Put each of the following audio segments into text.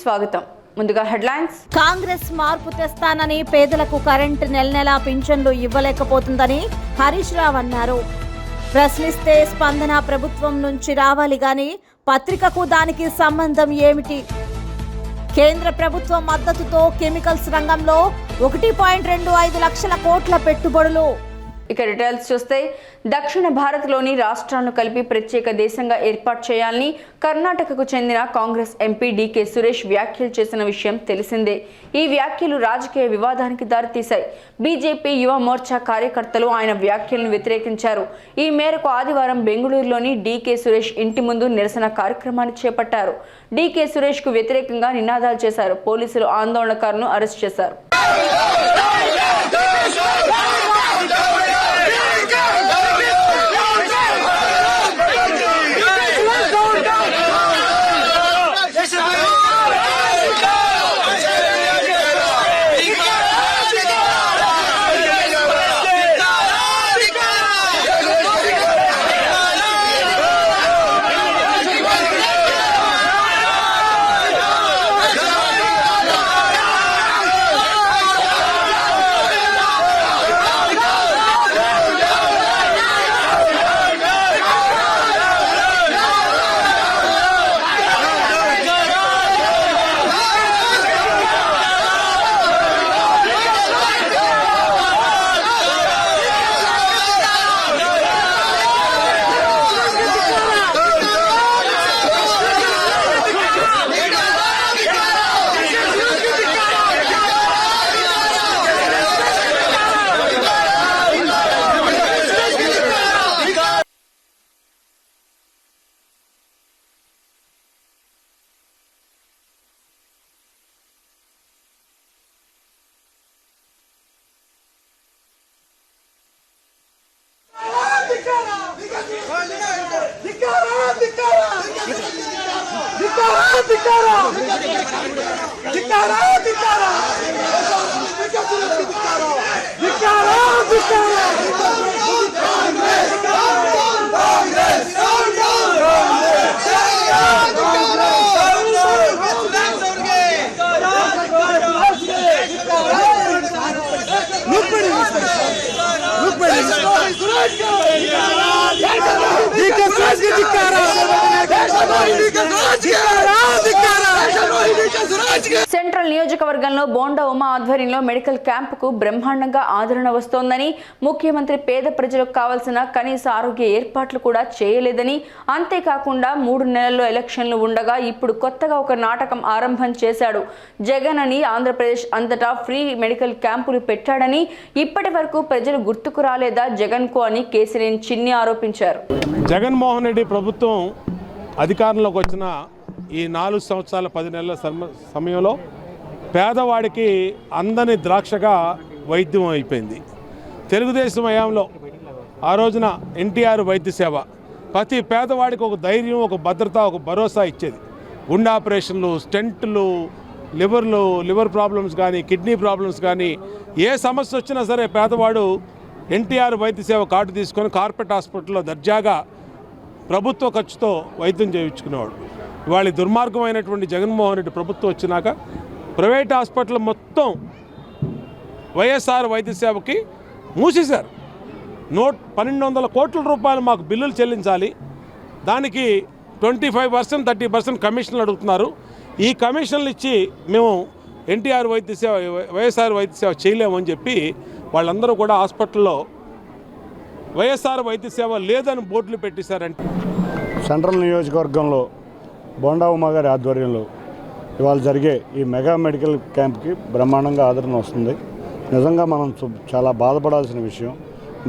స్వాగతం. ముందుగా హెడ్లైన్స్. కాంగ్రెస్ మార్పు తెస్తానని పేదలకు కరెంటు నెల పింఛన్లు ఇవ్వలేకపోతుందని హరీష్ రావు అన్నారు. ప్రశ్నిస్తే స్పందన ప్రభుత్వం నుంచి రావాలి గాని పత్రికకు దానికి సంబంధం ఏమిటి? కేంద్ర ప్రభుత్వం మద్దతుతో కెమికల్స్ రంగంలో 1.25 లక్షల కోట్ల పెట్టుబడులు. ఇక డీటెయిల్స్ చూస్తే దక్షిణ భారత్లోని రాష్ట్రాలను కలిపి ప్రత్యేక దేశంగా ఏర్పాటు చేయాలని కర్ణాటకకు చెందిన కాంగ్రెస్ ఎంపీ డీకే సురేష్ వ్యాఖ్యలు చేసిన విషయం తెలిసిందే. ఈ వ్యాఖ్యలు రాజకీయ వివాదానికి దారితీశాయి. బీజేపీ యువ మోర్చా కార్యకర్తలు ఆయన వ్యాఖ్యలను వ్యతిరేకించారు. ఈ మేరకు ఆదివారం బెంగళూరులోని డీకే సురేష్ ఇంటి ముందు నిరసన కార్యక్రమాన్ని చేపట్టారు. డీకే సురేష్ కు వ్యతిరేకంగా నినాదాలు చేశారు. పోలీసులు ఆందోళనకారులను అరెస్ట్ చేశారు. సెంట్రల్ నియోజకవర్గంలో బోండా ఉమా ఆధ్వర్యంలో మెడికల్ క్యాంపుకు బ్రహ్మాండంగా ఆదరణ వస్తోందని, ముఖ్యమంత్రి పేద ప్రజలకు కావాల్సిన కనీస ఆరోగ్య ఏర్పాట్లు కూడా చేయలేదని, అంతేకాకుండా 3 నెలల్లో ఎలక్షన్లు ఉండగా ఇప్పుడు కొత్తగా ఒక నాటకం ఆరంభం చేశాడు. జగన్ అని ఆంధ్రప్రదేశ్ అంతటా ఫ్రీ మెడికల్ క్యాంపులు పెట్టాడని, ఇప్పటి వరకు ప్రజలు గుర్తుకు రాలేదా జగన్ కు అని కేసినేని చిన్ని ఆరోపించారు. జగన్మోహన్ రెడ్డి ప్రభుత్వం అధికారంలోకి వచ్చిన ఈ 4 సంవత్సరాల 10 నెలల సమయంలో పేదవాడికి అందని ద్రాక్షగా వైద్యం అయిపోయింది. తెలుగుదేశం హయాంలో ఆ రోజున ఎన్టీఆర్ వైద్య సేవ ప్రతి పేదవాడికి ఒక ధైర్యం, ఒక భద్రత, ఒక భరోసా ఇచ్చేది. గుండె ఆపరేషన్లు, స్టెంట్లు, లివర్ ప్రాబ్లమ్స్ కానీ, కిడ్నీ ప్రాబ్లమ్స్ కానీ, ఏ సమస్య వచ్చినా సరే పేదవాడు ఎన్టీఆర్ వైద్య సేవ కార్డు తీసుకొని కార్పొరేట్ హాస్పిటల్లో దర్జాగా ప్రభుత్వ ఖర్చుతో వైద్యం చేయించుకునేవాడు. ఇవాళ దుర్మార్గమైనటువంటి జగన్మోహన్ రెడ్డి ప్రభుత్వం వచ్చినాక ప్రైవేట్ హాస్పిటల్ మొత్తం వైఎస్ఆర్ వైద్య సేవకి మూసేశారు. 1,200 కోట్ల రూపాయలు మాకు బిల్లులు చెల్లించాలి, దానికి 25%, 30% కమిషన్లు అడుగుతున్నారు. ఈ కమిషన్లు ఇచ్చి మేము ఎన్టీఆర్ వైద్య సేవ, వైఎస్ఆర్ వైద్య సేవ చేయలేమని చెప్పి వాళ్ళందరూ కూడా హాస్పిటల్లో వైఎస్ఆర్ వైద్య సేవ లేదని బోర్డులు పెట్టేశారంటే. సెంట్రల్ నియోజకవర్గంలో బోండా ఉమా గారి ఆధ్వర్యంలో ఇవాళ జరిగే ఈ మెగా మెడికల్ క్యాంప్కి బ్రహ్మాండంగా ఆదరణ వస్తుంది. నిజంగా మనం చాలా బాధపడాల్సిన విషయం.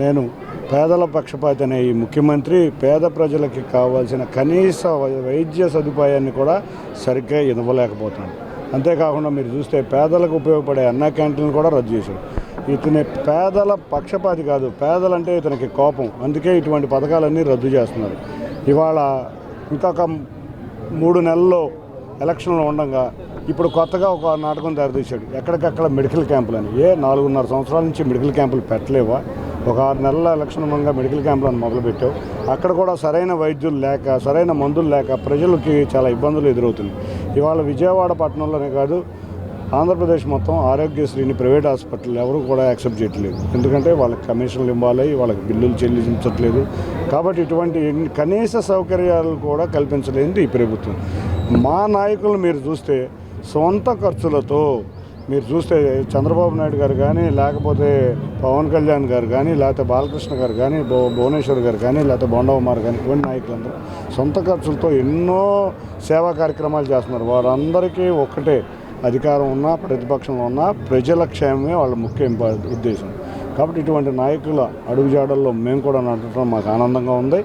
నేను పేదల పక్షపాతి అనే ఈ ముఖ్యమంత్రి పేద ప్రజలకి కావాల్సిన కనీస వైద్య సదుపాయాన్ని కూడా సరిగ్గా ఇవ్వలేకపోతున్నాడు. అంతేకాకుండా మీరు చూస్తే పేదలకు ఉపయోగపడే అన్న క్యాంటీన్లు కూడా రద్దు చేశాడు. ఇతని పేదల పక్షపాతి కాదు, పేదలంటే ఇతనికి కోపం. అందుకే ఇటువంటి పథకాలన్నీ రద్దు చేస్తున్నారు. ఇవాళ ఇంకొక 3 నెలల్లో ఎలక్షన్లు ఉండగా ఇప్పుడు కొత్తగా ఒక నాటకం తయారు చేశాడు. ఎక్కడికక్కడ మెడికల్ క్యాంపులని. 4.5 సంవత్సరాల నుంచి మెడికల్ క్యాంపులు పెట్టలేవా? ఒక 6 నెలల ఎలక్షన్ ముందుగా మెడికల్ క్యాంపులను మొదలుపెట్టావు. అక్కడ కూడా సరైన వైద్యులు లేక, సరైన మందులు లేక ప్రజలకి చాలా ఇబ్బందులు ఎదురవుతున్నాయి. ఇవాళ విజయవాడ పట్టణంలోనే కాదు, ఆంధ్రప్రదేశ్ మొత్తం ఆరోగ్యశ్రీని ప్రైవేట్ హాస్పిటల్ ఎవరు కూడా యాక్సెప్ట్ చేయట్లేదు. ఎందుకంటే వాళ్ళకి కమిషన్లు ఇవ్వాలి, వాళ్ళకి బిల్లులు చెల్లించట్లేదు. కాబట్టి ఇటువంటి కనీస సౌకర్యాలు కూడా కల్పించలేదు ఈ ప్రభుత్వం. మా నాయకులు మీరు చూస్తే సొంత ఖర్చులతో మీరు చూస్తే చంద్రబాబు నాయుడు గారు కానీ, లేకపోతే పవన్ కళ్యాణ్ గారు కానీ, లేకపోతే బాలకృష్ణ గారు కానీ, భువనేశ్వర్ గారు కానీ, లేకపోతే బొండకుమార్ కానీ, ఇవన్నీ నాయకులందరూ సొంత ఖర్చులతో ఎన్నో సేవా కార్యక్రమాలు చేస్తున్నారు. వారందరికీ ఒక్కటే, అధికారం ఉన్నా ప్రతిపక్షంలో ఉన్నా ప్రజల క్షేమమే వాళ్ళ ముఖ్య ఉద్దేశం. కాబట్టి ఇటువంటి నాయకుల అడుగుజాడల్లో మేము కూడా నడవడం మాకు ఆనందంగా ఉంది.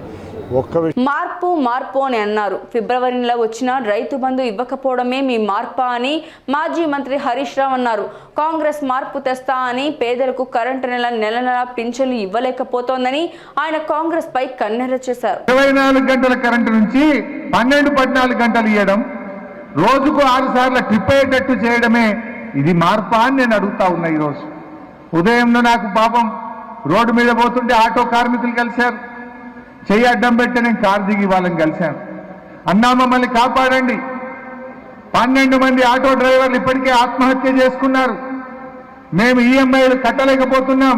మార్పు అని అన్నారు. ఫిబ్రవరి నెల వచ్చిన రైతు బంధు ఇవ్వకపోవడమే మీ మార్పా అని మాజీ మంత్రి హరీష్ రావు అన్నారు. కాంగ్రెస్ మార్పు తెస్తా అని పేదలకు కరెంటు నెల పింఛన్లు ఇవ్వలేకపోతోందని ఆయన కాంగ్రెస్ పై కన్నెర్ర చేశారు. 24 గంటల కరెంటు నుంచి 12-14 గంటలు ఇవ్వడం, రోజుకు 6 సార్లు ట్రిప్ అయ్యేటట్టు చేయడమే ఇది మార్పా అని నేను అడుగుతా ఉన్నా. ఈరోజు ఉదయంలో నాకు పాపం రోడ్డు మీద పోతుంటే ఆటో కార్మికులు కలిశారు. చెయ్యి అడ్డం పెట్టి నేను కారు దిగి వాళ్ళని కలిశాను. అన్నా మమ్మల్ని కాపాడండి, 12 మంది ఆటో డ్రైవర్లు ఇప్పటికే ఆత్మహత్య చేసుకున్నారు, మేము ఈఎంఐలు కట్టలేకపోతున్నాం,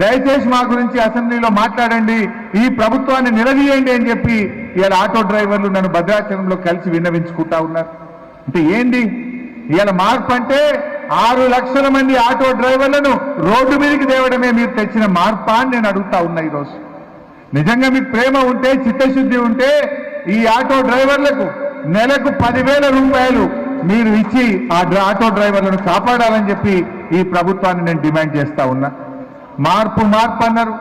దయచేసి మా గురించి అసెంబ్లీలో మాట్లాడండి, ఈ ప్రభుత్వాన్ని నిలదీయండి అని చెప్పి ఇవాళ ఆటో డ్రైవర్లు నన్ను భద్రాచలంలో కలిసి విన్నవించుకుంటా ఉన్నారు. అంటే ఏంటి ఇవాళ మార్పు అంటే 6 లక్షల మంది ఆటో డ్రైవర్లను రోడ్డు మీదకి తేవడమే మీరు తెచ్చిన మార్పా అని నేను అడుగుతా ఉన్నా. ఈరోజు నిజంగా మీకు ప్రేమ ఉంటే, చిత్తశుద్ధి ఉంటే ఈ ఆటో డ్రైవర్లకు నెలకు 10,000 రూపాయలు మీరు ఇచ్చి ఆ ఆటో డ్రైవర్లను కాపాడాలని చెప్పి ఈ ప్రభుత్వాన్ని నేను డిమాండ్ చేస్తా ఉన్నా. మార్పు అన్నారు.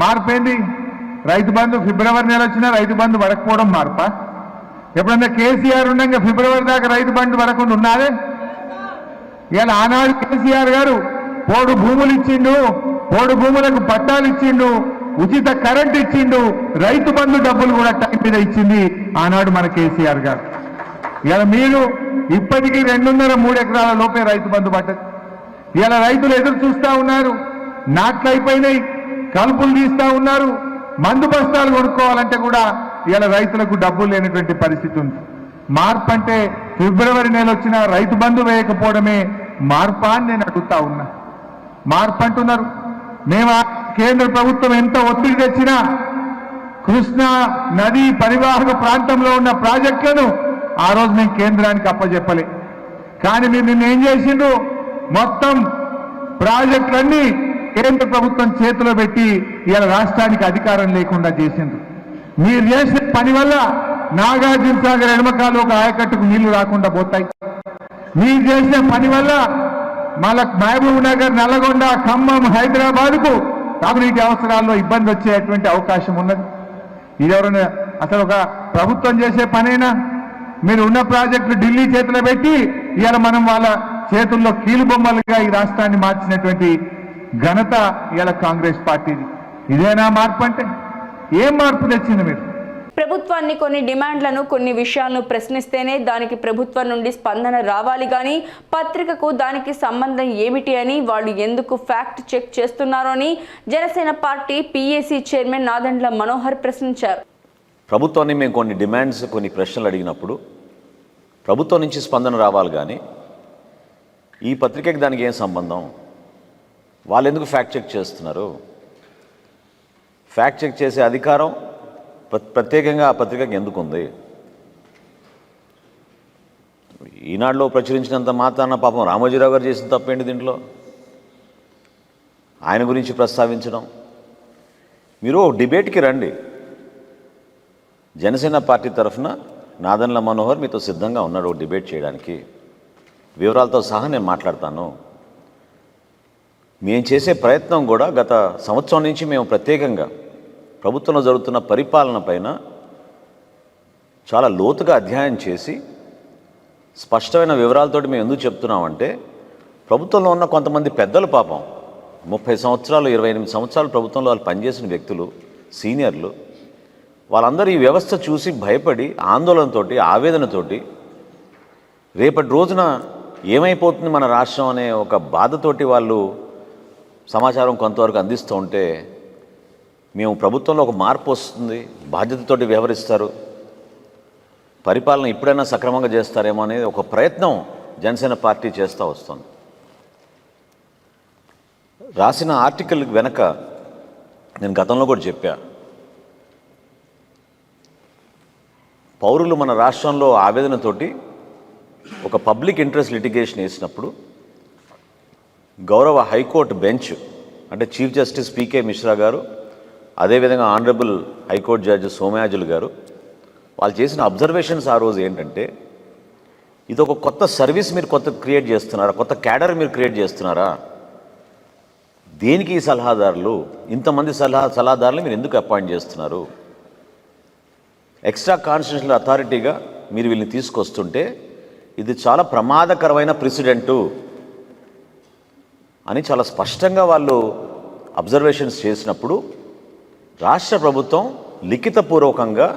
మార్పు ఏంది? రైతు బంధు ఫిబ్రవరి నెల వచ్చినా రైతు బంధు పడకపోవడం మార్పా? ఎప్పుడన్నా కేసీఆర్ ఉండగా ఫిబ్రవరి దాకా రైతు బంధు పడకుండా ఉన్నారే? ఇలా ఆనాడు కేసీఆర్ గారు పోడు భూములు ఇచ్చిండు, పోడు భూములకు పట్టాలు ఇచ్చిండు, ఉచిత కరెంట్ ఇచ్చిండు, రైతు బంధు డబ్బులు కూడా టైం మీద ఇచ్చింది ఆనాడు మన కేసీఆర్ గారు. ఇలా మీరు ఇప్పటికీ 2.5-3 ఎకరాల లోపే రైతు బంధు పడ్డది. ఇలా రైతులు ఎదురు చూస్తా ఉన్నారు, నాట్లు అయిపోయినాయి, కలుపులు తీస్తా ఉన్నారు, మందు బస్తాలు కొనుక్కోవాలంటే కూడా ఇలా రైతులకు డబ్బులు లేనటువంటి పరిస్థితి ఉంది. మార్పు అంటే ఫిబ్రవరి నెల వచ్చిన రైతు బంధు వేయకపోవడమే మార్పా అని నేను అడుగుతా ఉన్నా. మార్పు అంటున్నారు. మేము కేంద్ర ప్రభుత్వం ఎంత ఒత్తిడి తెచ్చినా కృష్ణా నది పరివాహక ప్రాంతంలో ఉన్న ప్రాజెక్టులను ఆ రోజు మేము కేంద్రానికి అప్పచెప్పలే. కానీ మీరు నిన్న ఏం చేసిండ్రు? మొత్తం ప్రాజెక్టులన్నీ కేంద్ర ప్రభుత్వం చేతిలో పెట్టి ఇలా రాష్ట్రానికి అధికారం లేకుండా చేసిండ్రు. మీరు చేసిన పని వల్ల నాగార్జున సాగర్ ఎడమకాలు ఒక ఆయకట్టుకు నీళ్లు రాకుండా పోతాయి. మీరు చేసిన పని వల్ల మహబూబ్ నగర్, నల్లగొండ, ఖమ్మం, హైదరాబాద్కు తాగునీటి అవసరాల్లో ఇబ్బంది వచ్చేటువంటి అవకాశం ఉన్నది. ఇదెవరైనా అసలు ఒక ప్రభుత్వం చేసే పనేనా? మీరు ఉన్న ప్రాజెక్టులు ఢిల్లీ చేతిలో పెట్టి ఇవాళ మనం వాళ్ళ చేతుల్లో కీలుబొమ్మలుగా ఈ రాష్ట్రాన్ని మార్చినటువంటి ఘనత ఇవాళ కాంగ్రెస్ పార్టీది. ఇదేనా మార్పు అంటే? ఏం మార్పు తెచ్చింది మీరు? ప్రభుత్వాన్ని కొన్ని డిమాండ్లను, కొన్ని విషయాలను ప్రశ్నిస్తేనే దానికి ప్రభుత్వం నుండి స్పందన రావాలి కానీ పత్రికకు దానికి సంబంధం ఏమిటి అని వాళ్ళు ఎందుకు ఫ్యాక్ట్ చెక్ చేస్తున్నారో అని Janasena party PAC chairman Nadendla Manohar ప్రశ్నించారు. ప్రభుత్వాన్ని మేము కొన్ని డిమాండ్స్, కొన్ని ప్రశ్నలు అడిగినప్పుడు ప్రభుత్వం నుంచి స్పందన రావాలి కానీ ఈ పత్రికకి దానికి ఏం సంబంధం? వాళ్ళు ఎందుకు ఫ్యాక్ట్ చెక్ చేస్తున్నారు? ఫ్యాక్ట్ చెక్ చేసే అధికారం ప్రత్యేకంగా ఆ పత్రికకి ఎందుకు ఉంది? ఈనాడులో ప్రచురించినంత మాత్రాన పాపం రామోజీరావు గారు చేసిన తప్పేంటి దీంట్లో? ఆయన గురించి ప్రస్తావించడం. మీరు డిబేట్కి రండి. జనసేన పార్టీ తరఫున నాదెండ్ల మనోహర్ మీతో సిద్ధంగా ఉన్నాడు డిబేట్ చేయడానికి. వివరాలతో సహా నేను మాట్లాడతాను. మేము చేసే ప్రయత్నం కూడా గత సంవత్సరం నుంచి మేము ప్రత్యేకంగా ప్రభుత్వంలో జరుగుతున్న పరిపాలన పైన చాలా లోతుగా అధ్యయనం చేసి స్పష్టమైన వివరాలతోటి మేము ఎందుకు చెప్తున్నామంటే, ప్రభుత్వంలో ఉన్న కొంతమంది పెద్దలు పాపం 30 సంవత్సరాలు 28 సంవత్సరాలు ప్రభుత్వంలో వాళ్ళు పనిచేసిన వ్యక్తులు, సీనియర్లు, వాళ్ళందరూ ఈ వ్యవస్థ చూసి భయపడి ఆందోళనతోటి, ఆవేదనతోటి రేపటి రోజున ఏమైపోతుంది మన రాష్ట్రం అనే ఒక బాధతోటి వాళ్ళు సమాచారం కొంతవరకు అందిస్తూ ఉంటే మేము ప్రభుత్వంలో ఒక మార్పు వస్తుంది, బాధ్యతతోటి వ్యవహరిస్తారు, పరిపాలన ఇప్పుడైనా సక్రమంగా చేస్తారేమో అనేది ఒక ప్రయత్నం జనసేన పార్టీ చేస్తూ వస్తుంది. రాసిన ఆర్టికల్ వెనక నేను గతంలో కూడా చెప్పా, పౌరులు మన రాష్ట్రంలో ఆవేదనతోటి ఒక పబ్లిక్ ఇంట్రెస్ట్ లిటిగేషన్ వేసినప్పుడు గౌరవ హైకోర్టు బెంచ్ అంటే చీఫ్ జస్టిస్ పీకే మిశ్రా గారు, అదేవిధంగా ఆనరబుల్ హైకోర్టు జడ్జి సోమయాజులు గారు వాళ్ళు చేసిన అబ్జర్వేషన్స్ ఆ రోజు ఏంటంటే, ఇది ఒక కొత్త సర్వీస్ మీరు క్రియేట్ చేస్తున్నారా, కొత్త క్యాడర్ మీరు క్రియేట్ చేస్తున్నారా, దేనికి ఈ సలహాదారులు, ఇంతమంది సలహాదారులు మీరు ఎందుకు అపాయింట్ చేస్తున్నారు, ఎక్స్ట్రా కాన్స్టిట్యూషనల్ అథారిటీగా మీరు వీళ్ళని తీసుకొస్తుంటే ఇది చాలా ప్రమాదకరమైన ప్రెసిడెంటు అని చాలా స్పష్టంగా వాళ్ళు అబ్జర్వేషన్స్ చేసినప్పుడు రాష్ట్ర ప్రభుత్వం లిఖితపూర్వకంగా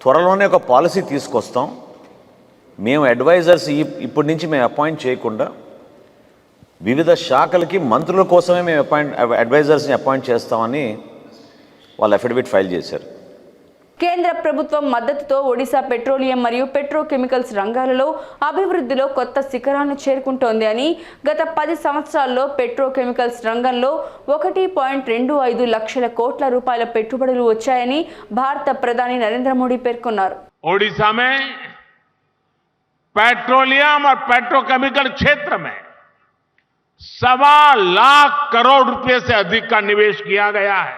త్వరలోనే ఒక పాలసీ తీసుకొస్తాం, మేము అడ్వైజర్స్ ఇప్పటి నుంచి మేము అపాయింట్ చేయకుండా వివిధ శాఖలకి మంత్రుల కోసమే మేము అడ్వైజర్స్ని అపాయింట్ చేస్తామని వాళ్ళు అఫిడవిట్ ఫైల్ చేశారు. కేంద్ర ప్రభుత్వం మద్దతుతో ఒడిశా పెట్రోలియం మరియు పెట్రోకెమికల్స్ రంగాలలో అభివృద్ధిలో కొత్త శిఖరాలను చేరుకుంటోంది అని గత 10 సంవత్సరాల్లో పెట్రోకెమికల్స్ రంగంలో 1.25 లక్షల కోట్ల రూపాయల పెట్టుబడులు వచ్చాయని భారత ప్రధాని నరేంద్ర మోడీ పేర్కొన్నారు. ओडिशा में पेट्रोलियम और पेट्रोकेमिकल क्षेत्र में 1.25 लाख करोड़ रुपए से अधिक का निवेश किया गया है.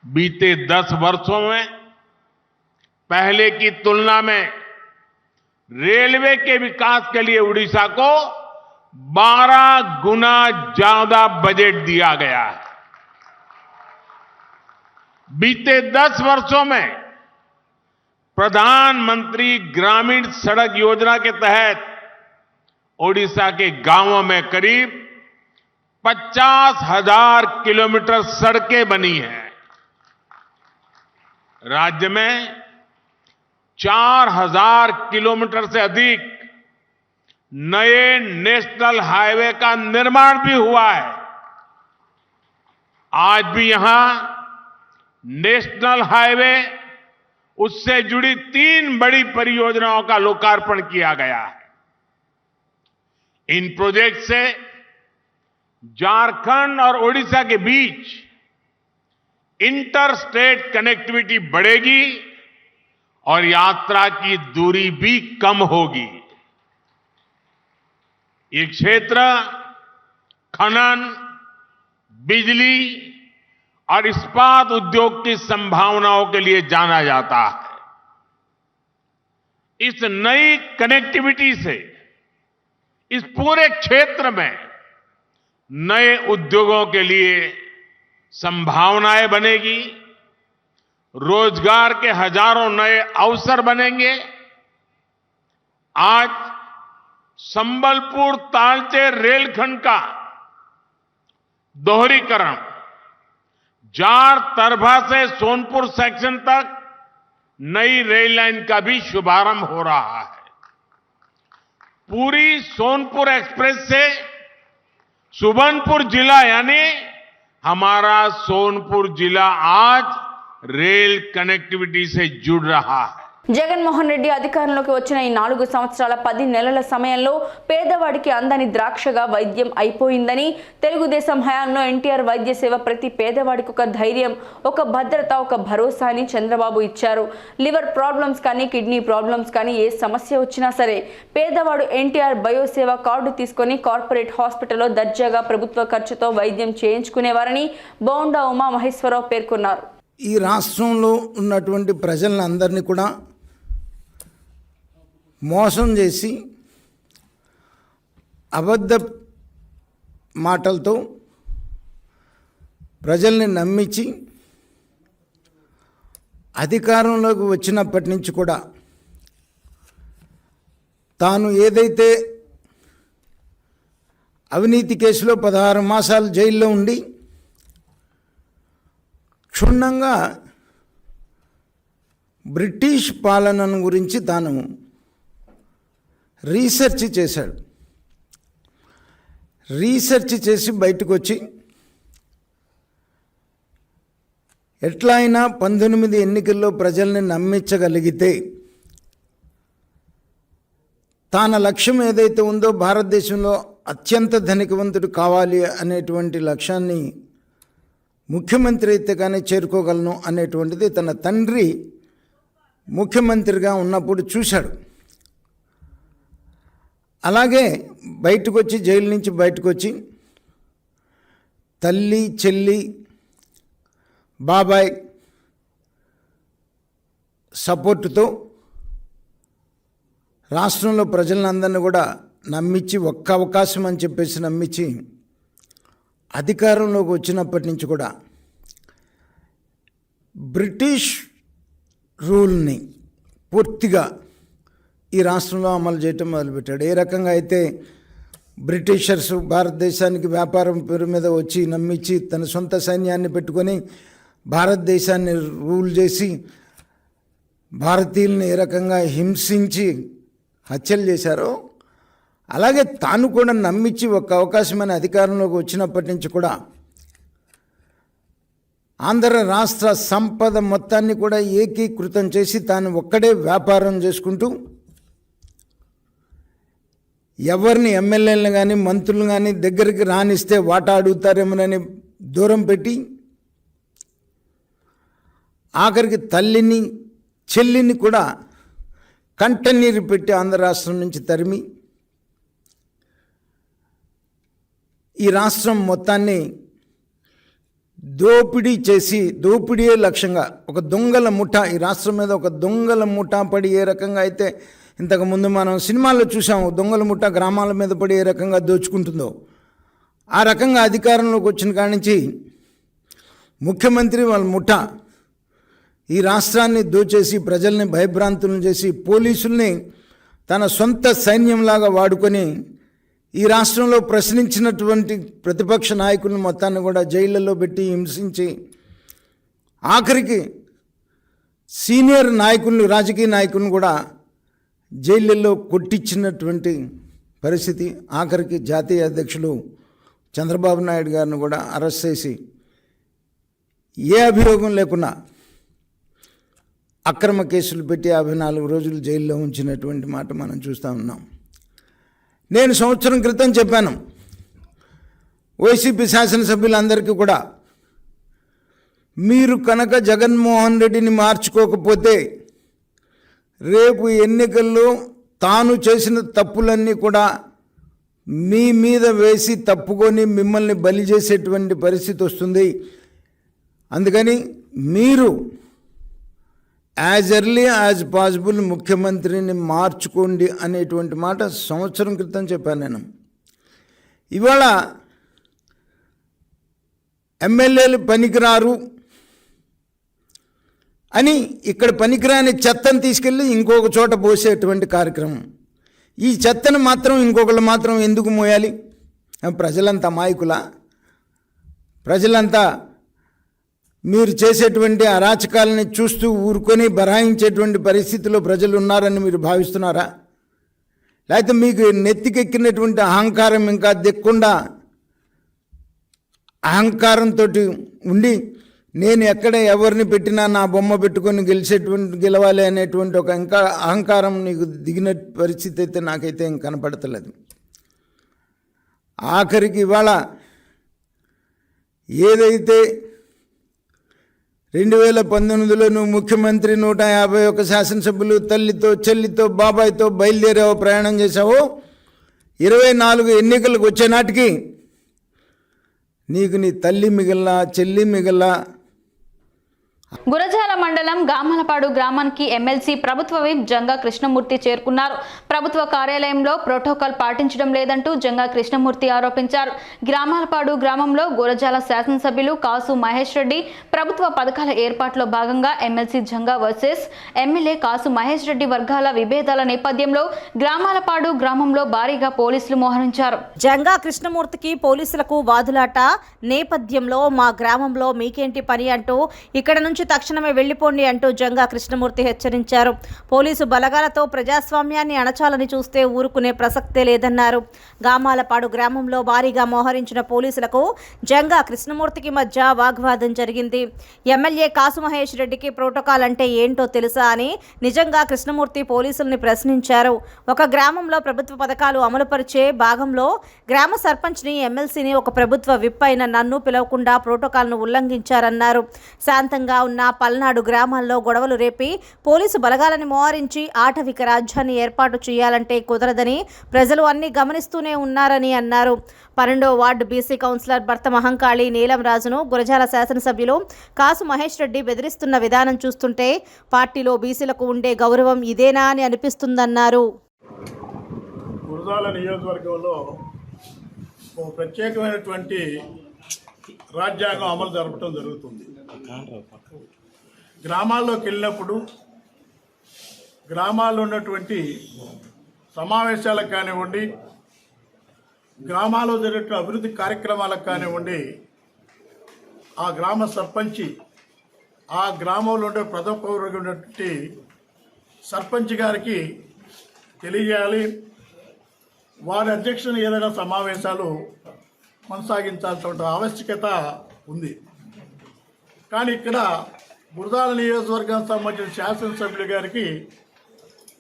बीते 10 वर्षों में पहले की तुलना में रेलवे के विकास के लिए उड़ीसा को 12 गुना ज्यादा बजट दिया गया है. बीते 10 वर्षों में प्रधानमंत्री ग्रामीण सड़क योजना के तहत ओडिशा के गांवों में करीब 50,000 किलोमीटर सड़कें बनी हैं. राज्य में 4,000 किलोमीटर से अधिक नए नेशनल हाईवे का निर्माण भी हुआ है. आज भी यहां नेशनल हाईवे उससे जुड़ी 3 बड़ी परियोजनाओं का लोकार्पण किया गया है. इन प्रोजेक्ट से झारखंड और ओडिशा के बीच इंटर स्टेट कनेक्टिविटी बढ़ेगी और यात्रा की दूरी भी कम होगी. ये क्षेत्र खनन, बिजली और इस्पात उद्योग की संभावनाओं के लिए जाना जाता है. इस नई कनेक्टिविटी से इस पूरे क्षेत्र में नए उद्योगों के लिए संभावनाएं बनेगी, रोजगार के हजारों नए अवसर बनेंगे. आज संबलपुर तालचेर रेलखंड का दोहरीकरण, जार तरभा से सोनपुर सेक्शन तक नई रेल लाइन का भी शुभारंभ हो रहा है. पूरी सोनपुर एक्सप्रेस से सुबर्णपुर जिला यानी हमारा सोनपुर जिला आज रेल कनेक्टिविटी से जुड़ रहा है. జగన్మోహన్ రెడ్డి అధికారంలోకి వచ్చిన ఈ 4 సంవత్సరాల 10 నెలల సమయంలో పేదవాడికి అందని ద్రాక్షగా వైద్యం అయిపోయిందని, తెలుగుదేశం హయాంలో ఎన్టీఆర్ వైద్య సేవ ప్రతి పేదవాడికి ఒక ధైర్యం, ఒక భద్రత, ఒక భరోసా అని చంద్రబాబు ఇచ్చారు. లివర్ ప్రాబ్లమ్స్ కానీ, కిడ్నీ ప్రాబ్లమ్స్ కానీ ఏ సమస్య వచ్చినా సరే పేదవాడు ఎన్టీఆర్ బయోసేవ కార్డు తీసుకొని కార్పొరేట్ హాస్పిటల్లో దర్జాగా ప్రభుత్వ ఖర్చుతో వైద్యం చేయించుకునేవారని బోండా ఉమా మహేశ్వరరావు పేర్కొన్నారు. ఈ రాష్ట్రంలో ఉన్నటువంటి ప్రజలందరినీ కూడా మోసం చేసి అబద్ధ మాటలతో ప్రజల్ని నమ్మించి అధికారంలోకి వచ్చినప్పటి నుంచి కూడా తాను ఏదైతే అవినీతి కేసులో 16 మాసాలు జైల్లో ఉండి క్షుణ్ణంగా బ్రిటిష్ పాలనను గురించి తాను రీసెర్చ్ చేశాడు. రీసెర్చ్ చేసి బయటకు వచ్చి ఎట్లా అయినా 19 ఎన్నికల్లో ప్రజల్ని నమ్మించగలిగితే తన లక్ష్యం ఏదైతే ఉందో భారతదేశంలో అత్యంత ధనికవంతుడు కావాలి అనేటువంటి లక్ష్యాన్ని ముఖ్యమంత్రి అయితే కానీ చేరుకోగలను అనేటువంటిది తన తండ్రి ముఖ్యమంత్రిగా ఉన్నప్పుడు చూశాడు. అలాగే బయటకు వచ్చి జైలు నుంచి బయటకు వచ్చి తల్లి, చెల్లి, బాబాయ్ సపోర్టుతో రాష్ట్రంలో ప్రజలందరినీ కూడా నమ్మించి ఒక్క అవకాశం అని చెప్పేసి నమ్మించి అధికారంలోకి వచ్చినప్పటి నుంచి కూడా బ్రిటిష్ రూల్ని పూర్తిగా ఈ రాష్ట్రంలో అమలు చేయటం మొదలుపెట్టాడు. ఏ రకంగా అయితే బ్రిటిషర్స్ భారతదేశానికి వ్యాపారం పేరు మీద వచ్చి నమ్మించి తన సొంత సైన్యాన్ని పెట్టుకొని భారతదేశాన్ని రూల్ చేసి భారతీయుల్ని ఏ రకంగా హింసించి హత్యలు చేశారో అలాగే తాను కూడా నమ్మించి ఒక అవకాశమైన అధికారంలోకి వచ్చినప్పటి నుంచి కూడా ఆంధ్ర రాష్ట్ర సంపద మొత్తాన్ని కూడా ఏకీకృతం చేసి తాను ఒక్కడే వ్యాపారం చేసుకుంటూ ఎవరిని ఎమ్మెల్యేలను కానీ మంత్రులు కానీ దగ్గరికి రానిస్తే వాటా అడుగుతారేమోనని దూరం పెట్టి ఆఖరికి తల్లిని, చెల్లిని కూడా కంటనీరు పెట్టి ఆంధ్ర రాష్ట్రం నుంచి తరిమి ఈ రాష్ట్రం మొత్తాన్ని దోపిడీ చేసి, దోపిడీయే లక్ష్యంగా ఒక దొంగల ముఠా, ఈ రాష్ట్రం మీద ఒక దొంగల ముఠా పడి ఏ రకంగా అయితే ఇంతకుముందు మనం సినిమాల్లో చూసాము, దొంగల ముఠా గ్రామాల మీద పడి ఏ రకంగా దోచుకుంటుందో ఆ రకంగా అధికారంలోకి వచ్చిన కాడి నుంచి ముఖ్యమంత్రి వాళ్ళ ముఠా ఈ రాష్ట్రాన్ని దోచేసి ప్రజల్ని భయభ్రాంతులను చేసి పోలీసుల్ని తన సొంత సైన్యంలాగా వాడుకొని ఈ రాష్ట్రంలో ప్రశ్నించినటువంటి ప్రతిపక్ష నాయకులను మొత్తాన్ని కూడా జైళ్ళల్లో పెట్టి హింసించి ఆఖరికి సీనియర్ నాయకులను, రాజకీయ నాయకులను కూడా జైళ్ళల్లో కొట్టించినటువంటి పరిస్థితి. ఆఖరికి జాతీయ అధ్యక్షులు చంద్రబాబు నాయుడు గారిని కూడా అరెస్ట్ చేసి ఏ అభియోగం లేకుండా అక్రమ కేసులు పెట్టి 54 రోజులు జైల్లో ఉంచినటువంటి మాట మనం చూస్తూ ఉన్నాం. నేను సంవత్సరం క్రితం చెప్పాను వైసీపీ శాసనసభ్యులందరికీ కూడా, మీరు కనుక జగన్మోహన్ రెడ్డిని మార్చుకోకపోతే రేపు ఎన్నికల్లో తాను చేసిన తప్పులన్నీ కూడా మీ మీద వేసి తప్పుకొని మిమ్మల్ని బలి చేసేటువంటి పరిస్థితి వస్తుంది. అందుకని మీరు యాజ్ ఎర్లీ యాజ్ పాసిబుల్ ముఖ్యమంత్రిని మార్చుకోండి అనేటువంటి మాట సంవత్సరం క్రితం చెప్పాను నేను. ఇవాళ ఎమ్మెల్యేలు పనికిరారు అని ఇక్కడ పనికిరాని చెత్తను తీసుకెళ్ళి ఇంకొక చోట పోసేటువంటి కార్యక్రమం. ఈ చెత్తను మాత్రం ఇంకొకళ్ళు మాత్రం ఎందుకు మోయాలి? ప్రజలంతా మాయకులా? ప్రజలంతా మీరు చేసేటువంటి అరాచకాలని చూస్తూ ఊరుకొని బరాయించేటువంటి పరిస్థితిలో ప్రజలు ఉన్నారని మీరు భావిస్తున్నారా? లేకపోతే మీకు నెత్తికెక్కినటువంటి అహంకారం ఇంకా దిక్కుండా అహంకారంతో ఉండి నేను ఎక్కడ ఎవరిని పెట్టినా నా బొమ్మ పెట్టుకొని గెలవాలి అనేటువంటి ఒక ఇంకా అహంకారం నీకు దిగిన పరిస్థితి అయితే నాకైతే ఇంక కనపడతలేదు. ఆఖరికి ఇవాళ ఏదైతే 2019లో నువ్వు ముఖ్యమంత్రి 151 శాసనసభ్యులు తల్లితో, చెల్లితో, బాబాయ్తో బయలుదేరావో, ప్రయాణం చేశావో, 24 ఎన్నికలకు వచ్చే నాటికి నీకు నీ తల్లి మిగిలిన, చెల్లి మిగిలిన. గురజాల మండలం గామలపాడు గ్రామానికి ఎమ్మెల్సీ ప్రభుత్వ విప్ జంగా కృష్ణమూర్తి చేరుకున్నారు. ప్రభుత్వ కార్యాలయంలో ప్రోటోకాల్ పాటించడం లేదంటూ జంగా కృష్ణమూర్తి ఆరోపించారు. గ్రామాలపాడు గ్రామంలో గురజాల శాసనసభ్యులు కాసు మహేష్ రెడ్డి ప్రభుత్వ పథకాల ఏర్పాటులో భాగంగా ఎమ్మెల్సీ జంగా వర్సెస్ ఎమ్మెల్యే కాసు మహేష్ రెడ్డి వర్గాల విభేదాల నేపథ్యంలో గ్రామాలపాడు గ్రామంలో భారీగా పోలీసులు మోహరించారు. జంగా కృష్ణమూర్తికి పోలీసులకు వాదులాట నేపథ్యంలో మా గ్రామంలో మీకేంటి పని అంటూ ఇక్కడ నుంచి నుంచి తక్షణమే వెళ్లిపోండి అంటూ జంగా కృష్ణమూర్తి హెచ్చరించారు. పోలీసు బలగాలతో ప్రజాస్వామ్యాన్ని అణచాలని చూస్తే ఊరుకునే ప్రసక్తే లేదన్నారు. గామాలపాడు గ్రామంలో భారీగా మోహరించిన పోలీసులకు జంగా కృష్ణమూర్తికి మధ్య వాగ్వాదం జరిగింది. ఎమ్మెల్యే కాసు మహేష్ రెడ్డికి ప్రోటోకాల్ అంటే ఏంటో తెలుసా అని నిజంగా కృష్ణమూర్తి పోలీసుల్ని ప్రశ్నించారు. ఒక గ్రామంలో ప్రభుత్వ పథకాలు అమలుపరిచే భాగంలో గ్రామ సర్పంచ్ని, ఎమ్మెల్సీని, ఒక ప్రభుత్వ విప్ అయిన నన్ను పిలవకుండా ప్రోటోకాల్ను ఉల్లంఘించారన్నారు. శాంతంగా ఉన్న పల్నాడు గ్రామాల్లో గొడవలు రేపి పోలీసు బలగాలను మోహరించి ఆటవిక రాజ్యాన్ని ఏర్పాటు చేయాలంటే కుదరదని ప్రజలు అన్ని గమనిస్తూనే ఉన్నారని అన్నారు. 12వ వార్డు బీసీ కౌన్సిలర్ భర్త మహంకాళి నీలం రాజును గురజాల శాసనసభ్యులు కాసు మహేష్ రెడ్డి బెదిరిస్తున్న విధానం చూస్తుంటే పార్టీలో బీసీలకు ఉండే గౌరవం ఇదేనా అని అనిపిస్తుందన్నారు. గురజాల నియోజకవర్గంలో ఒక ప్రత్యేకమైనటువంటి రాజ్యాంగం అమలు జరపడం జరుగుతుంది. గ్రామాల్లోకి వెళ్ళినప్పుడు గ్రామాల్లో ఉన్నటువంటి సమావేశాలకు కానివ్వండి, గ్రామాల్లో జరిగే అభివృద్ధి కార్యక్రమాలకు కానివ్వండి, ఆ గ్రామ సర్పంచి, ఆ గ్రామంలో ఉండే ప్రథమ పౌరుడిగా ఉన్నటువంటి సర్పంచ్ గారికి తెలియజేయాలి. వారి అధ్యక్షతన ఏదైనా సమావేశాలు కొనసాగించాల్సిన ఆవశ్యకత ఉంది. కానీ ఇక్కడ గురజాల నియోజకవర్గానికి సంబంధించిన శాసనసభ్యుల గారికి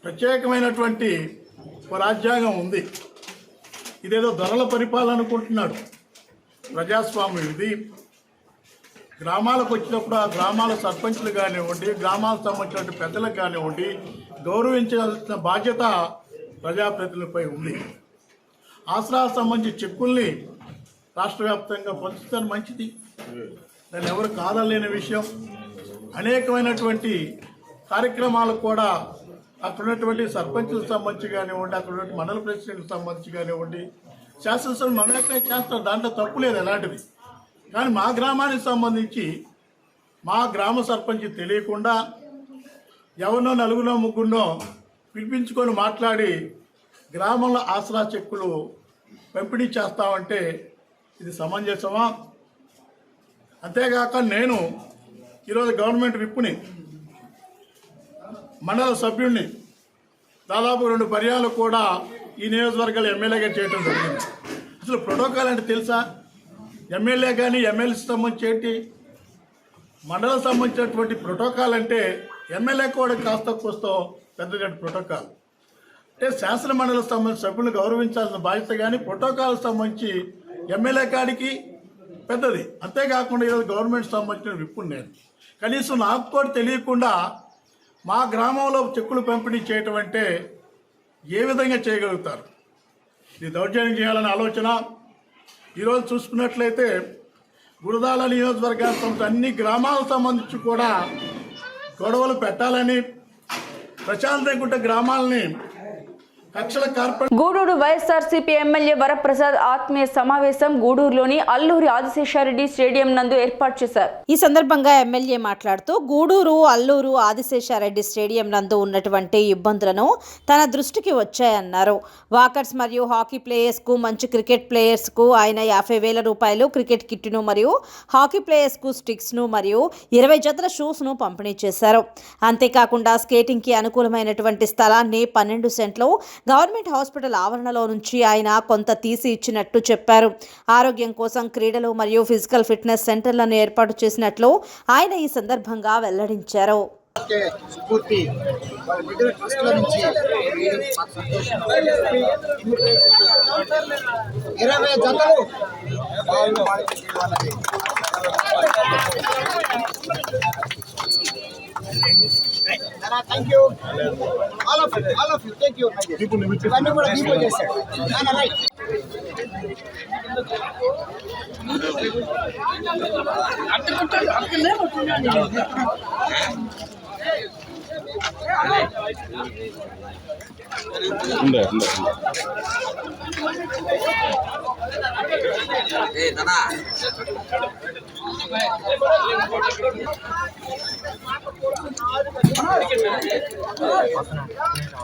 ప్రత్యేకమైనటువంటి రాజ్యాంగం ఉంది. ఇదేదో ధరల పరిపాలన అనుకుంటున్నాడు. ప్రజాస్వామ్యం ఇది. గ్రామాలకు వచ్చినప్పుడు ఆ గ్రామాల సర్పంచులు కానివ్వండి, గ్రామాలకు సంబంధించిన పెద్దలకు కానివ్వండి గౌరవించాల్సిన బాధ్యత ప్రజాప్రతినిధులపై ఉంది. ఆసరాకు సంబంధించి చెక్కుల్ని రాష్ట్ర వ్యాప్తంగా పంచుతాను, మంచిది, దాన్ని ఎవరు కాదలేని విషయం. అనేకమైనటువంటి కార్యక్రమాలకు కూడా అక్కడ ఉన్నటువంటి సర్పంచులకు సంబంధించి కానివ్వండి, అక్కడ ఉన్నటువంటి మండల ప్రెసిడెంట్కి సంబంధించి కానివ్వండి, శాసనసభ మనమే చేస్తారు, దాంట్లో తప్పు లేదు ఎలాంటిది. కానీ మా గ్రామానికి సంబంధించి మా గ్రామ సర్పంచ్ తెలియకుండా ఎవరినో నలుగునో ముగ్గురునో పిలిపించుకొని మాట్లాడి గ్రామంలో ఆసరా చెక్కులు పంపిణీ చేస్తామంటే ఇది సమంజసమా? అంతేగాక నేను ఈరోజు గవర్నమెంట్ విప్పుని, మండల సభ్యుడిని, దాదాపు 2 పర్యాలు కూడా ఈ నియోజకవర్గాలు ఎమ్మెల్యేగా చేయడం జరిగింది. అసలు ప్రోటోకాల్ అంటే తెలుసా? ఎమ్మెల్యే కానీ ఎమ్మెల్సీ సంబంధించి ఏంటి, మండలం సంబంధించినటువంటి ప్రోటోకాల్ అంటే ఎమ్మెల్యే కూడా కాస్త కోస్తో పెద్దగా ప్రోటోకాల్ అంటే శాసన మండలికి సంబంధించిన సభ్యులను గౌరవించాల్సిన బాధ్యత. కానీ ప్రోటోకాల్కి సంబంధించి ఎమ్మెల్యే కాడికి పెద్దది. అంతేకాకుండా ఈరోజు గవర్నమెంట్ సంబంధించిన విప్పు నేను కనీసం నాకు కూడా తెలియకుండా మా గ్రామంలో చెక్కులు పంపిణీ చేయటం అంటే ఏ విధంగా చేయగలుగుతారు? ఇది దౌర్జన్యం చేయాలనే ఆలోచన. ఈరోజు చూసుకున్నట్లయితే గురజాల నియోజకవర్గానికి సంబంధించి అన్ని గ్రామాలకు సంబంధించి కూడా గొడవలు పెట్టాలని, ప్రశాంతంగా ఉంటే గ్రామాలని గూడూరు వైఎస్ఆర్సీపీ ఎమ్మెల్యే వరప్రసాద్ ఆత్మీయ సమావేశం గూడూరులోని అల్లూరి ఆదిశేషారెడ్డి స్టేడియం నందు ఏర్పాటు చేశారు. ఈ సందర్భంగా ఎమ్మెల్యే మాట్లాడుతూ గూడూరు అల్లూరు ఆదిశేషారెడ్డి స్టేడియం నందు ఉన్నటువంటి ఇబ్బందులను తన దృష్టికి వచ్చాయన్నారు. వాకర్స్ మరియు హాకీ ప్లేయర్స్ కు, మంచి క్రికెట్ ప్లేయర్స్ కు ఆయన 50,000 రూపాయలు క్రికెట్ కిట్ను మరియు హాకీ ప్లేయర్స్ కు స్టిక్స్ ను మరియు 20 జతల షూస్ ను పంపిణీ చేశారు. అంతేకాకుండా స్కేటింగ్ కి అనుకూలమైనటువంటి స్థలాన్ని 12 సెంట్లు గవర్నమెంట్ హాస్పిటల్ ఆవరణలో నుంచి ఆయన కొంత తీసి ఇచ్చినట్టు చెప్పారు. ఆరోగ్యం కోసం క్రీడలు మరియు ఫిజికల్ ఫిట్నెస్ సెంటర్లను ఏర్పాటు చేసినట్లు ఆయన ఈ సందర్భంగా వెల్లడించారు. Thank you. All of you. Thank you. ఇవన్నీ కూడా దీపం చేశాడు. రైట్.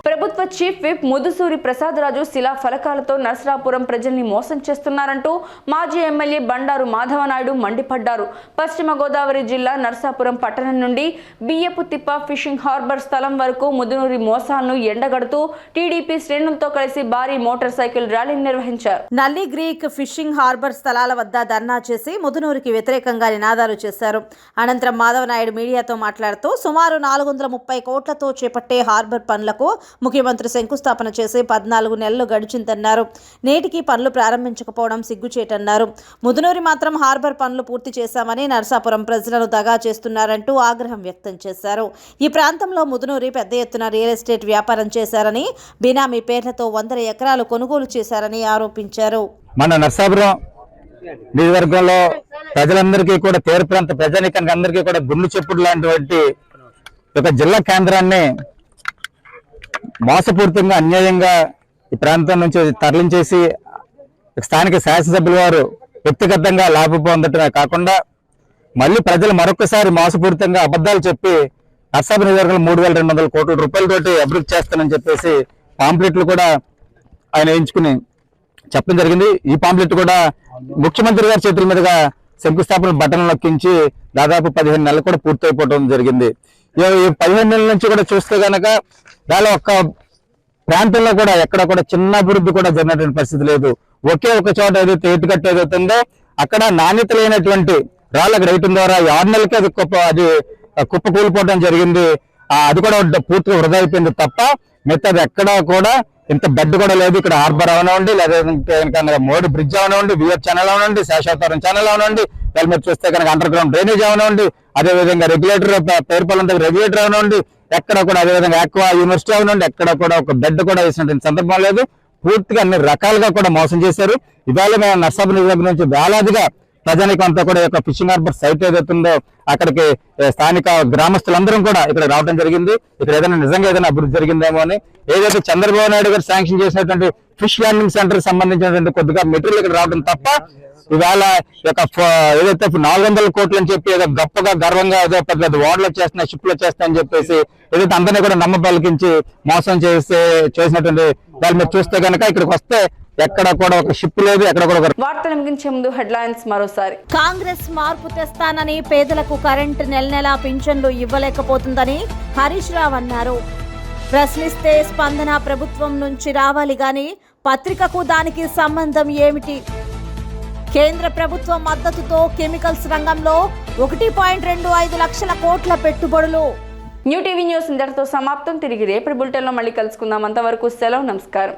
ప్రభుత్వ ప్రభుత్వ చీఫ్ విప్ ముదుసూరి ప్రసాదరాజు శిలా ఫలకాలతో నరసరాపురం ప్రజల్ని మోసం చేస్తున్నారంటూ మాజీ ఎమ్మెల్యే బండారు మాధవనాయుడు మండిపడ్డారు. పశ్చిమ గోదావరి జిల్లా నరసాపురం పట్టణం నుండి బియ్యపుతిప్ప ఫిషింగ్ హార్బర్ స్థలం వరకు ముదునూరి మోసాలను ఎండగడుతూ టీడీపీ శ్రేణులతో కలిసి భారీ మోటార్ సైకిల్ ర్యాలీ నిర్వహించారు. నల్లి గ్రీక్ ఫిషింగ్ హార్బర్ స్థలాల వద్ద ధర్నా చేసి ముదునూరికి వ్యతిరేకంగా నినాదాలు చేశారు. అనంతరం మాధవనాయుడు మీడియాతో మాట్లాడుతూ సుమారు 430 కోట్లతో చేపట్టే హార్బర్ పనులకు ముఖ్యమంత్రి శంకుస్థాపన చేసి 14 నెలలు గడిచిందన్నారు. నేటికి పనులు ప్రారంభించకపోవడం సిగ్గుచేటన్నారు. ముదునూరి మాత్రం హార్బర్ పనులు పూర్తి చేశామని నరసాపురం ప్రజలను దగా చేస్తున్నారంటూ ఆగ్రహం వ్యక్తం చేశారు. ఈ ప్రాంతంలో ముదునూరి పెద్ద ఎత్తున రియల్ ఎస్టేట్ వ్యాపారం చేశారని, బినామీ పేర్లతో 100 ఎకరాలు కొనుగోలు చేశారని ఆరోపించారు. మన నరసాపురం నియోజకవర్గంలో ప్రజలందరికీ కూడా తీర ప్రాంత ప్రజానీకానికి అందరికీ కూడా గుండు చెప్పుడు లాంటి ఒక జిల్లా కేంద్రాన్ని మోసపూరితంగా అన్యాయంగా ఈ ప్రాంతం నుంచి తరలించేసి స్థానిక శాసనసభ్యుల వారు వ్యక్తిగతంగా లాభం పొందటమే కాకుండా మళ్ళీ ప్రజలు మరొకసారి మోసపూరితంగా అబద్ధాలు చెప్పి నరసాపురం నియోజకవర్గంలో 3,200 కోట్ల రూపాయలతోటి అభివృద్ధి చేస్తానని చెప్పేసి పాంప్లెట్లు కూడా ఆయన వేయించుకుని చెప్పడం జరిగింది. ఈ పాంప్లెట్ కూడా ముఖ్యమంత్రి గారి చేతుల మీదుగా శంకుస్థాపన బటన్ నొక్కించి దాదాపు 15 నెలలు కూడా పూర్తయిపోవడం జరిగింది. ఈ 15 నెలల నుంచి కూడా చూస్తే కనుక దాని ఒక్క ప్రాంతంలో కూడా ఎక్కడ కూడా చిన్న అభివృద్ధి కూడా జరిగినటువంటి పరిస్థితి లేదు. ఒకే ఒక చోట ఏదైతే ఏటుకట్టు ఏదైతుందో అక్కడ నాణ్యత లేనటువంటి రాళ్ళకు రైతుల ద్వారా 6 నెలలకి అది కుప్ప కూలిపోవడం జరిగింది. అది కూడా పూర్తిగా వృధా అయిపోయింది తప్ప మిగతాది ఎక్కడా కూడా ఇంత బెడ్ కూడా లేదు. ఇక్కడ హార్బర్ అవనండి, లేదా మోడీ బ్రిడ్జ్ అవనండి, విఎఫ్ ఛానల్ అవనండి, శేషావతారం ఛానల్ అవనండి, దాని మీద చూస్తే కనుక అండర్ గ్రౌండ్ డ్రైనేజ్ అవనండి, అదేవిధంగా రెగ్యులేటర్ పేరుపాలెం దగ్గర రెగ్యులేటర్ అవనండి, ఎక్కడ కూడా అదేవిధంగా ఆక్వా యూనివర్సిటీ అవనండి, ఎక్కడ కూడా ఒక బెడ్ కూడా వేసినటువంటి సందర్భం లేదు. పూర్తిగా అన్ని రకాలుగా కూడా మోసం చేశారు. ఇవాళ మేము నరసాపురం నియోజకవర్గం నుంచి వేలాదిగా ప్రజానికం అంతా కూడా యొక్క ఫిషింగ్ హార్బర్ సైట్ ఏదైతుందో అక్కడికి స్థానిక గ్రామస్తులందరం కూడా ఇక్కడ రావడం జరిగింది. ఇక్కడ నిజంగా ఏదైనా అభివృద్ధి జరిగిందేమో అని, ఏదైతే చంద్రబాబు నాయుడు గారు శాంక్షన్ చేసినటువంటి ఫిష్ ల్యాండింగ్ సెంటర్ సంబంధించినటువంటి కొద్దిగా మెటీరియల్ ఇక్కడ రావడం తప్ప ఇవాళ ఏదైతే 400 కోట్లు అని చెప్పి ఏదో గొప్పగా గర్వంగా ఏదో పెద్ద ఓడలు వచ్చేస్తున్నాయి, షిప్లు వచ్చేస్తాయని చెప్పేసి ఏదైతే అందరినీ కూడా నమ్మ పలికించి మోసం చేసినటువంటి వాళ్ళ మీద చూస్తే కనుక ఇక్కడికి వస్తే ఎక్కడ కూడా ఒక షిప్ లేదు, ఎక్కడ కూడా. వార్తలు ముగించే ముందు హెడ్లైన్స్ మరోసారి. కాంగ్రెస్ మార్పు తెస్తానని పేదలకు కరెంటు నెల పింఛన్లు ఇవ్వలేకపోతుందని హరీష్ రావు అన్నారు. ప్రశ్నిస్తే స్పందన ప్రభుత్వం నుంచి రావాలి గాని పత్రికకు దానికి సంబంధం ఏమిటి? కేంద్ర ప్రభుత్వం మద్దతుతో కెమికల్స్ రంగంలో 1.25 లక్షల కోట్ల పెట్టుబడులు. న్యూ టీవీ న్యూస్ ఇంతటితో సమాప్తం. తిరిగి రేపటి బులెటిన్లో మళ్ళీ కలుసుకుందాం. అంతవరకు సెలవు, నమస్కారం.